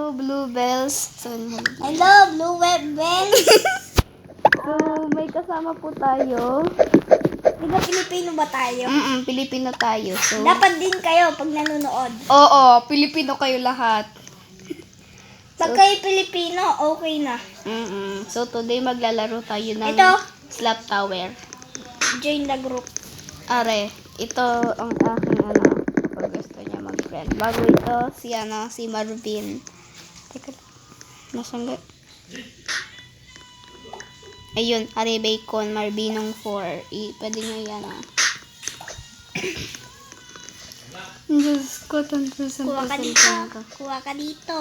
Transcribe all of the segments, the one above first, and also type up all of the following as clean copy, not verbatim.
Hello, Bluebells. Hello, Blue Web Bells. So, may kasama po tayo. Di ba Pilipino ba tayo? Pilipino tayo. So, Dapat din kayo pag nanonood. oo, Pilipino kayo lahat. Pag kayo Pilipino, okay na. So, today maglalaro tayo ng Ito. Slap Tower. Join the group. Are, ito ang aking pag gusto niya mag-friend. Bago ito, si Marvin. Teka lang. Nasaan ga? Ayun, Are Bacon, Marvinong 4. Pwede nyo yan Diyos ko, tantusan Kuha ka dito. Kuha ka dito.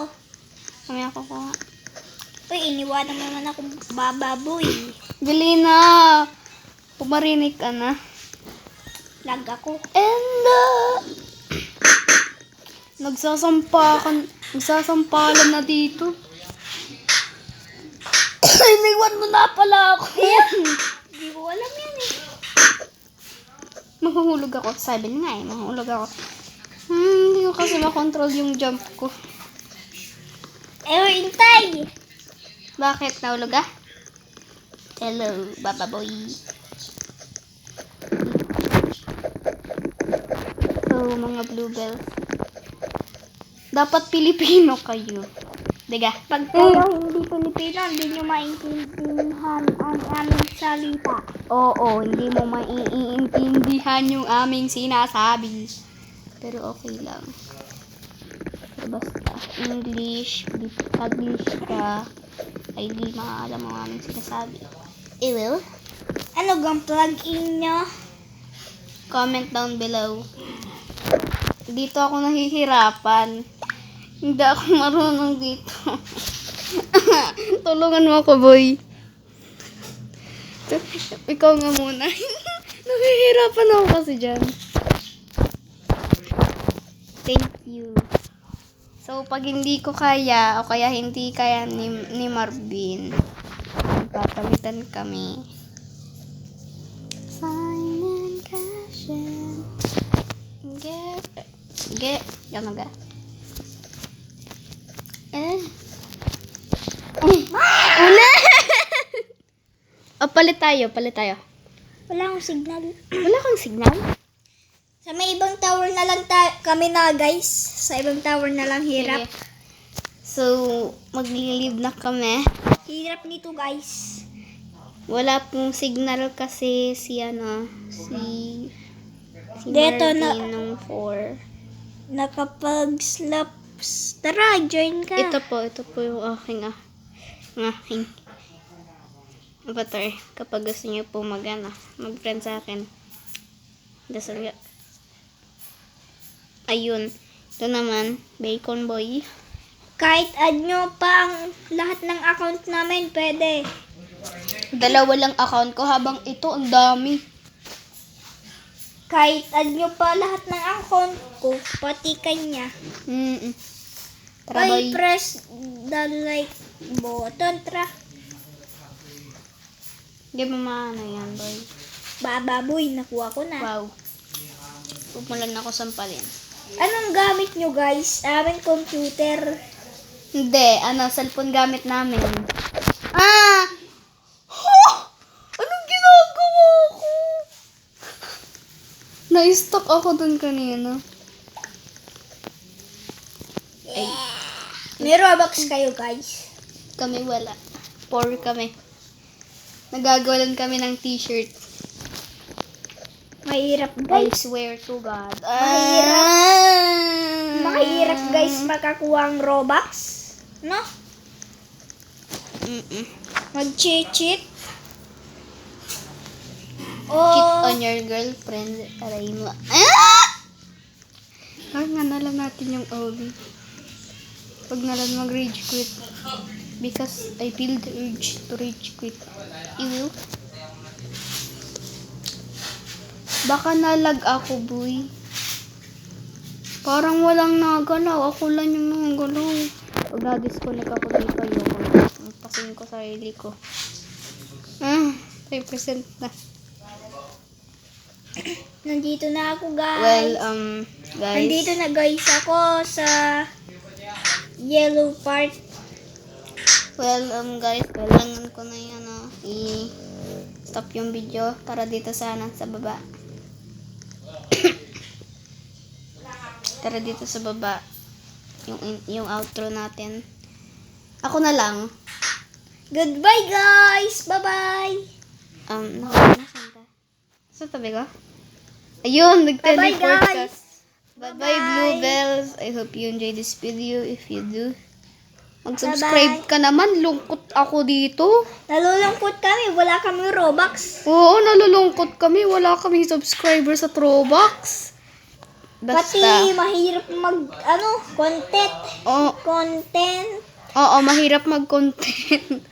Kami ako kuha. Uy, iniwanan mo naman akong bababoy. Bili na! Pumarinig ka na. Lag ako. And, nagsasampalan na dito. Iniwan mo na pala ako. Hindi ko alam yan eh. Mahuhulog ako. Sabi na nga mahuhulog ako. Hindi ko kasi makontrol yung jump ko. Hintay! Bakit? Nahulog ka? Hello, Baba Boy. So, mga Bluebells. Dapat Pilipino kayo. Diga? Pag kayo hindi Pilipino, hindi nyo maintindihan ang aming salita. Oo, hindi mo maiintindihan yung aming sinasabi. Pero okay lang. Pero basta English ka, ay di maalam ang aming sinasabi. Will? Ano gang plug-in nyo? Comment down below. Dito ako nahihirapan. Hindi ako marunong dito. Tulungan mo ako, boy. Ikaw nga muna. Nahihirapan ako kasi dyan. Thank you. So, pag hindi ko kaya, o kaya hindi kaya ni Marvin, papalitan kami. Simon Cashin. Gano'n ga? Una! O, palit tayo. Wala akong signal. Wala kang signal? Sa may ibang tower na lang kami na guys. Sa ibang tower na lang hirap. Sige. So, mag-leave na kami. Hirap nito guys. Wala pong signal kasi si Dito na- Marvin nung 4. Nakapag-slaps. Tara, join ka. Ito po yung aking avatar. Kapag gusto niyo po mag-friend sa akin. Dasal nga. Ayun. Ito naman, Bacon Boy. Kahit add nyo pa ang lahat ng account namin, pwede. Dalawa lang account ko habang ito ang dami. Kahit add nyo pa lahat ng account ko, pati kanya. Tara, boy. Ay, press the like button, tra. Hindi mo maano yan, boy. Bababoy, nakuha ko na. Wow. Pumulan ako sampalin. Anong gamit nyo guys? Aming computer. Hindi, cellphone gamit namin. Anong ginagawa ko? Na-stuck ako dun kanina. Ay, May Robux kayo guys. kami wala. Poor kami. Nagagawalan kami ng t-shirt. Mahirap I guys. swear to God. Mahirap guys makakuha ang Robux. No? Mag-cheat. Cheat Oh, on your girlfriend. Aray mo. Nga na lang natin yung OB. Pag na lang mag-rage quit. Because I feel the urge to rage quit. You will? Baka nalag ako, boy. Parang walang nagalaw. Ako lang yung nagalaw. Pag na-disconnect ako dito, ayoko na. Pasin ko sarili ko. 5% na. nandito na ako guys. Well, guys. Nandito na guys ako sa yellow part. Well, guys, kailangan ko na yan, i-stop yung video para dito sana sa baba. Tara dito sa baba yung outro natin. Ako na lang. Goodbye guys. Bye-bye. Nasaan ka? Sa tabi ko? Ayun, Bye-bye nag-teleport ka. guys. Bye-bye, Bluebells. I hope you enjoy this video. If you do, mag-subscribe ka naman. Lungkot ako dito. Nalulungkot kami. Wala kami Robux. Oo, nalulungkot kami. Wala kaming subscriber sa Trobox. Pati Basta. mahirap content. Oo, mahirap mag-content.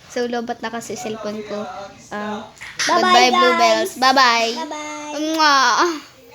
So, lobat na kasi cellphone ko. Bye-bye, Goodbye, guys. Bluebells. Bye-bye. Bye-bye. Mwah.